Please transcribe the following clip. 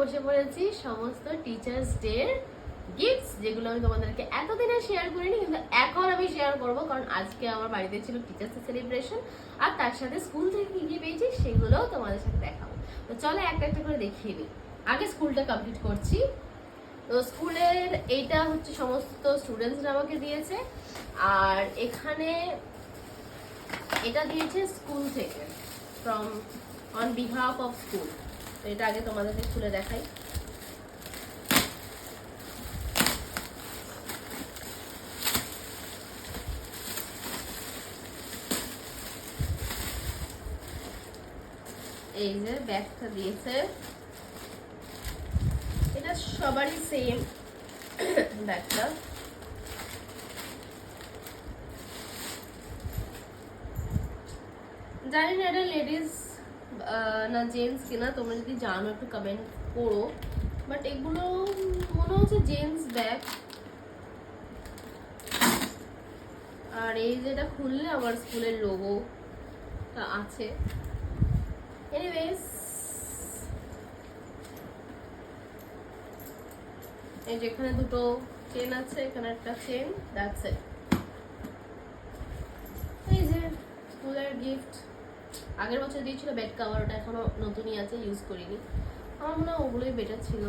বসে পড়েছি সমস্ত টিচার্স ডে গিফটস, যেগুলো আমি তোমাদেরকে এতদিনে শেয়ার করিনি, কিন্তু এখন আমি শেয়ার করব, কারণ আজকে আমার বাড়িতে ছিল টিচার্স ডে সেলিব্রেশন, আর তার সাথে স্কুল থেকে কি কি পেয়েছি সেগুলোও তোমাদের সাথে দেখাবো। তো চলো একটা একটা করে দেখিয়ে দিই। আগে স্কুলটা কমপ্লিট করছি। তো স্কুলের এইটা হচ্ছে সমস্ত স্টুডেন্টসরা আমাকে দিয়েছে, আর এখানে এটা দিয়েছে স্কুল থেকে, from on behalf of school. তো এটা আগে তোমাদেরকে খুলে দেখাই। এই যে ব্যাগটা দিয়েছে, এটা সবারই সেম ব্যাগটা। জানি না এটা লেডিস না জেন্টস কিনা, তোমরা যদি জানো একটু কমেন্ট করো, বাট এগুলো মনে হচ্ছে জেন্টস ব্যাগ। আর এই যেটা খুললে আমার স্কুলের লোগোটা আছে। এনিওয়েজ, এই যে এখানে দুটো চেন আছে, এখানে একটা চেন, দ্যাটস ইট। এই যে স্কুলের গিফট। আগের বছর দিয়েছিল বেড কভার, ওটা এখনো নতুনই আছে, ইউজ করিনি। আমার মনে হয় ওগুলোই বেটার ছিল।